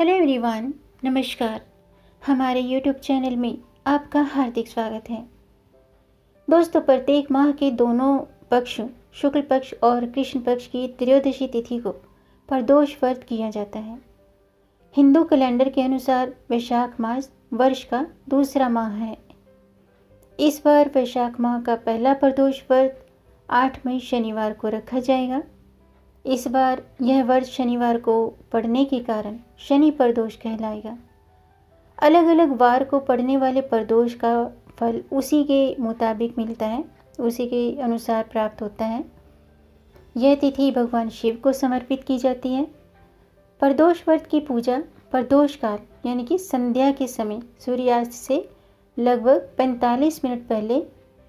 Hello everyone, नमस्कार। हमारे YouTube channel में आपका हार्दिक स्वागत है। दोस्तों, प्रत्येक माह के दोनों पक्ष, शुक्ल पक्ष और कृष्ण पक्ष की त्रयोदशी तिथि को प्रदोष व्रत किया जाता है। हिंदू कैलेंडर के अनुसार वैशाख मास वर्ष का दूसरा माह है। इस बार वैशाख माह का पहला प्रदोष व्रत 8 मई शनिवार को रखा जाएगा। इस बार यह व्रत शनिवार को पड़ने के कारण शनि प्रदोष कहलाएगा। अलग अलग वार को पड़ने वाले प्रदोष का फल उसी के मुताबिक मिलता है, उसी के अनुसार प्राप्त होता है। यह तिथि भगवान शिव को समर्पित की जाती है। प्रदोष व्रत की पूजा प्रदोष काल यानी कि संध्या के समय सूर्यास्त से लगभग 45 मिनट पहले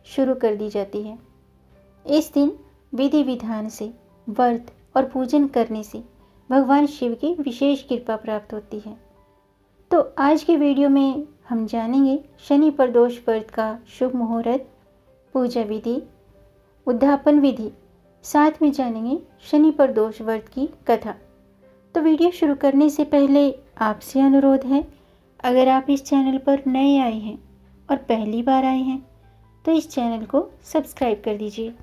शुरू कर दी जाती है। इस दिन विधि विधान से व्रत और पूजन करने से भगवान शिव की विशेष कृपा प्राप्त होती है। तो आज के वीडियो में हम जानेंगे शनि प्रदोष व्रत का शुभ मुहूर्त, पूजा विधि, उद्यापन विधि, साथ में जानेंगे शनि प्रदोष व्रत की कथा। तो वीडियो शुरू करने से पहले आपसे अनुरोध है, अगर आप इस चैनल पर नए आए हैं और पहली बार आए हैं तो इस चैनल को सब्सक्राइब कर दीजिए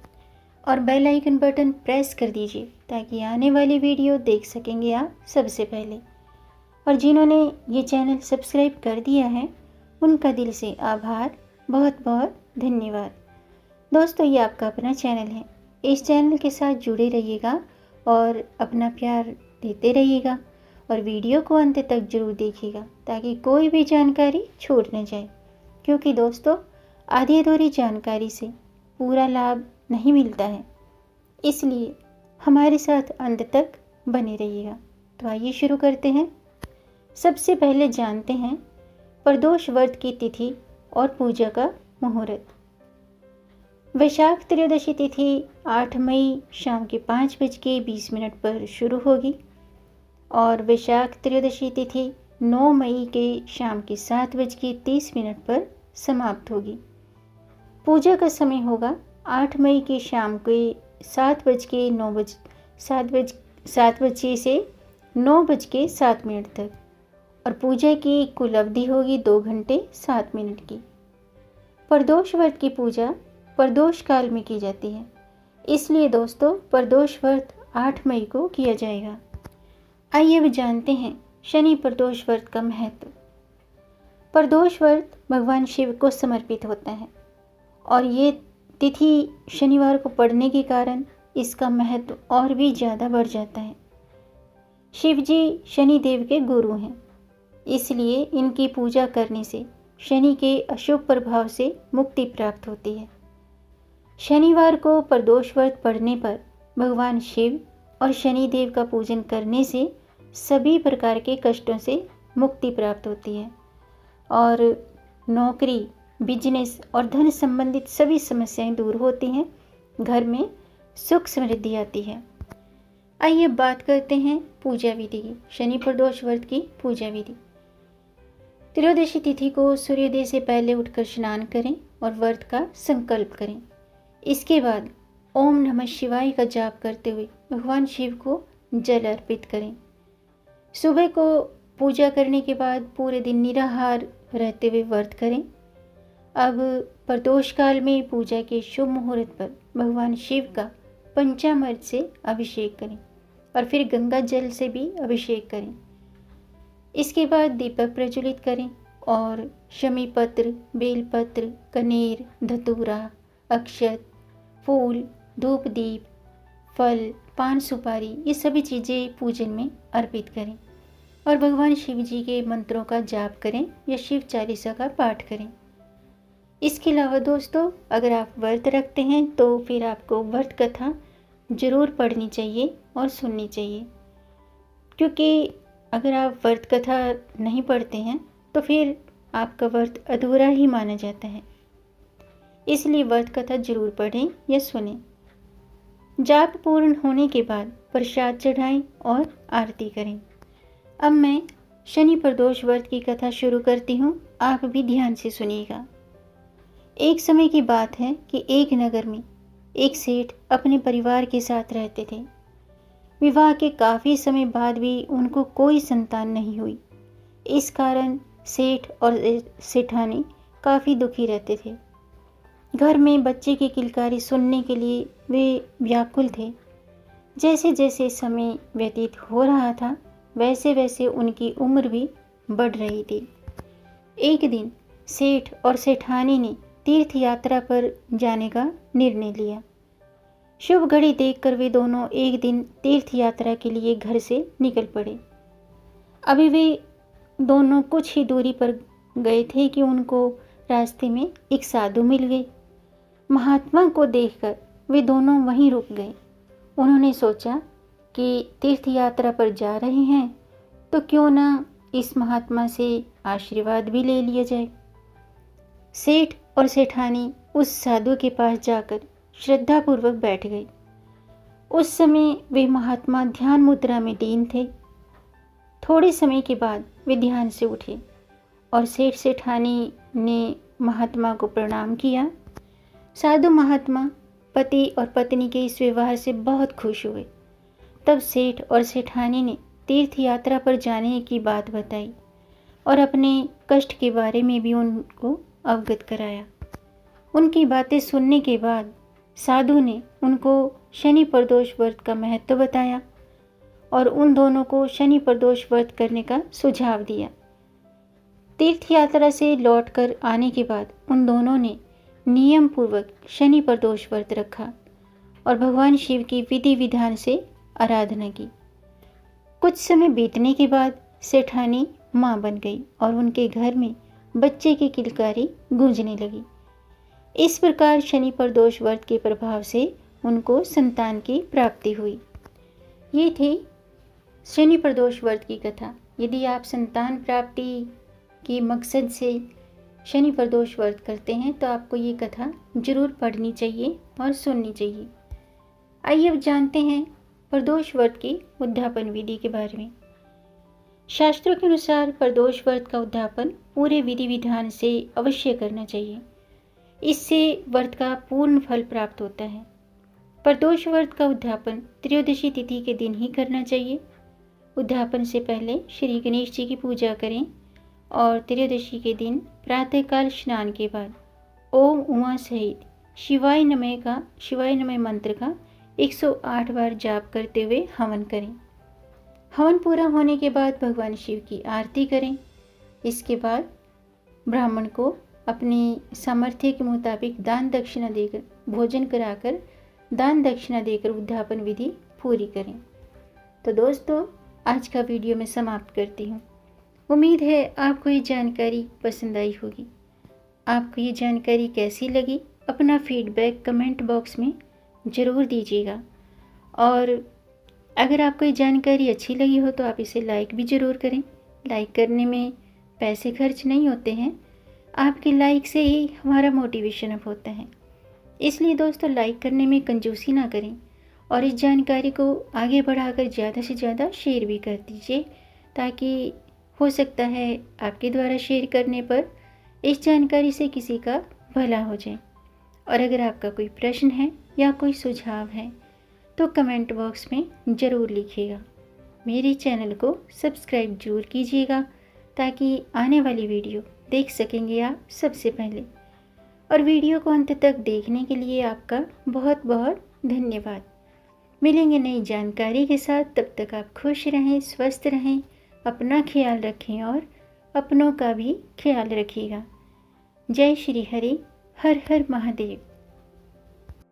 और बेल आइकन बटन प्रेस कर दीजिए ताकि आने वाली वीडियो देख सकेंगे आप सबसे पहले। और जिन्होंने ये चैनल सब्सक्राइब कर दिया है उनका दिल से आभार, बहुत बहुत धन्यवाद। दोस्तों, ये आपका अपना चैनल है, इस चैनल के साथ जुड़े रहिएगा और अपना प्यार देते रहिएगा और वीडियो को अंत तक जरूर देखिएगा ताकि कोई भी जानकारी छूट न जाए। क्योंकि दोस्तों, आधी अधूरी जानकारी से पूरा लाभ नहीं मिलता है, इसलिए हमारे साथ अंत तक बने रहिएगा। तो आइए शुरू करते हैं। सबसे पहले जानते हैं प्रदोष व्रत की तिथि और पूजा का मुहूर्त। वैशाख त्रयोदशी तिथि 8 मई शाम के 5:20 पर शुरू होगी और वैशाख त्रयोदशी तिथि 9 मई के शाम के 7:30 पर समाप्त होगी। पूजा का समय होगा 8 मई की शाम के 7 बजे से 9:07 तक और पूजा की कुल अवधि होगी 2 घंटे 7 मिनट की। प्रदोष व्रत की पूजा प्रदोष काल में की जाती है, इसलिए दोस्तों प्रदोष व्रत 8 मई को किया जाएगा। आइए अब जानते हैं शनि प्रदोष व्रत का महत्व। प्रदोष व्रत भगवान शिव को समर्पित होता है और ये तिथि शनिवार को पड़ने के कारण इसका महत्व और भी ज़्यादा बढ़ जाता है। शिव जी शनि देव के गुरु हैं, इसलिए इनकी पूजा करने से शनि के अशुभ प्रभाव से मुक्ति प्राप्त होती है। शनिवार को प्रदोष व्रत पड़ने पर भगवान शिव और शनि देव का पूजन करने से सभी प्रकार के कष्टों से मुक्ति प्राप्त होती है और नौकरी, बिजनेस और धन संबंधित सभी समस्याएं दूर होती हैं, घर में सुख समृद्धि आती है। आइए बात करते हैं पूजा विधि की। शनि प्रदोष व्रत की पूजा विधि। त्रयोदशी तिथि को सूर्योदय से पहले उठकर स्नान करें और व्रत का संकल्प करें। इसके बाद ओम नमः शिवाय का जाप करते हुए भगवान शिव को जल अर्पित करें। सुबह को पूजा करने के बाद पूरे दिन निराहार रहते हुए व्रत करें। अब प्रदोष काल में पूजा के शुभ मुहूर्त पर भगवान शिव का पंचामृत से अभिषेक करें और फिर गंगा जल से भी अभिषेक करें। इसके बाद दीपक प्रज्वलित करें और शमी पत्र, बेलपत्र, कनेर, धतूरा, अक्षत, फूल, धूप दीप, फल, पान सुपारी, ये सभी चीज़ें पूजन में अर्पित करें और भगवान शिव जी के मंत्रों का जाप करें या शिव चालीसा का पाठ करें। इसके अलावा दोस्तों, अगर आप व्रत रखते हैं तो फिर आपको व्रत कथा जरूर पढ़नी चाहिए और सुननी चाहिए, क्योंकि अगर आप व्रत कथा नहीं पढ़ते हैं तो फिर आपका व्रत अधूरा ही माना जाता है। इसलिए व्रत कथा जरूर पढ़ें या सुनें। जाप पूर्ण होने के बाद प्रसाद चढ़ाएं और आरती करें। अब मैं शनि प्रदोष व्रत की कथा शुरू करती हूँ, आप भी ध्यान से सुनिएगा। एक समय की बात है कि एक नगर में एक सेठ अपने परिवार के साथ रहते थे। विवाह के काफ़ी समय बाद भी उनको कोई संतान नहीं हुई। इस कारण सेठ और सेठानी काफ़ी दुखी रहते थे। घर में बच्चे की किलकारी सुनने के लिए वे व्याकुल थे। जैसे जैसे समय व्यतीत हो रहा था वैसे वैसे उनकी उम्र भी बढ़ रही थी। एक दिन सेठ और सेठानी ने तीर्थ यात्रा पर जाने का निर्णय लिया। शुभ घड़ी देखकर वे दोनों एक दिन तीर्थ यात्रा के लिए घर से निकल पड़े। अभी वे दोनों कुछ ही दूरी पर गए थे कि उनको रास्ते में एक साधु मिल गए। महात्मा को देखकर वे दोनों वहीं रुक गए। उन्होंने सोचा कि तीर्थ यात्रा पर जा रहे हैं तो क्यों ना इस महात्मा से आशीर्वाद भी ले लिया जाए। सेठ और सेठानी उस साधु के पास जाकर श्रद्धापूर्वक बैठ गए। उस समय वे महात्मा ध्यान मुद्रा में लीन थे। थोड़े समय के बाद वे ध्यान से उठे और सेठ सेठानी ने महात्मा को प्रणाम किया। साधु महात्मा पति और पत्नी के इस व्यवहार से बहुत खुश हुए। तब सेठ और सेठानी ने तीर्थ यात्रा पर जाने की बात बताई और अपने कष्ट के बारे में भी उनको अवगत कराया। उनकी बातें सुनने के बाद साधु ने उनको शनि प्रदोष व्रत का महत्व बताया और उन दोनों को शनि प्रदोष व्रत करने का सुझाव दिया। तीर्थ यात्रा से लौटकर आने के बाद उन दोनों ने नियम पूर्वक शनि प्रदोष व्रत रखा और भगवान शिव की विधि विधान से आराधना की। कुछ समय बीतने के बाद सेठानी माँ बन गई और उनके घर में बच्चे की किलकारी गूंजने लगी। इस प्रकार शनि प्रदोष व्रत के प्रभाव से उनको संतान की प्राप्ति हुई। ये थी शनि प्रदोष व्रत की कथा। यदि आप संतान प्राप्ति के मकसद से शनि प्रदोष व्रत करते हैं तो आपको ये कथा जरूर पढ़नी चाहिए और सुननी चाहिए। आइए अब जानते हैं प्रदोष व्रत की उद्यापन विधि के बारे में। शास्त्रों के अनुसार प्रदोष व्रत का उद्यापन पूरे विधि विधान से अवश्य करना चाहिए। इससे व्रत का पूर्ण फल प्राप्त होता है। प्रदोष व्रत का उद्यापन त्रयोदशी तिथि के दिन ही करना चाहिए। उद्यापन से पहले श्री गणेश जी की पूजा करें और त्रयोदशी के दिन प्रातःकाल स्नान के बाद ओम उमा सहित शिवाय नमः मंत्र का 108 बार जाप करते हुए हवन करें। हवन पूरा होने के बाद भगवान शिव की आरती करें। इसके बाद ब्राह्मण को अपनी सामर्थ्य के मुताबिक दान दक्षिणा देकर भोजन कराकर दान दक्षिणा देकर उद्यापन विधि पूरी करें। तो दोस्तों, आज का वीडियो मैं समाप्त करती हूँ। उम्मीद है आपको ये जानकारी पसंद आई होगी। आपको ये जानकारी कैसी लगी अपना फीडबैक कमेंट बॉक्स में ज़रूर दीजिएगा। और अगर आपको ये जानकारी अच्छी लगी हो तो आप इसे लाइक भी ज़रूर करें। लाइक करने में पैसे खर्च नहीं होते हैं। आपके लाइक से ही हमारा मोटिवेशन अप होता है। इसलिए दोस्तों, लाइक करने में कंजूसी ना करें और इस जानकारी को आगे बढ़ाकर ज़्यादा से ज़्यादा शेयर भी कर दीजिए, ताकि हो सकता है आपके द्वारा शेयर करने पर इस जानकारी से किसी का भला हो जाए। और अगर आपका कोई प्रश्न है या कोई सुझाव है तो कमेंट बॉक्स में ज़रूर लिखिएगा। मेरे चैनल को सब्सक्राइब जरूर कीजिएगा ताकि आने वाली वीडियो देख सकेंगे आप सबसे पहले। और वीडियो को अंत तक देखने के लिए आपका बहुत बहुत धन्यवाद। मिलेंगे नई जानकारी के साथ। तब तक आप खुश रहें, स्वस्थ रहें, अपना ख्याल रखें और अपनों का भी ख्याल रखिएगा। जय श्री हरि। हर हर महादेव।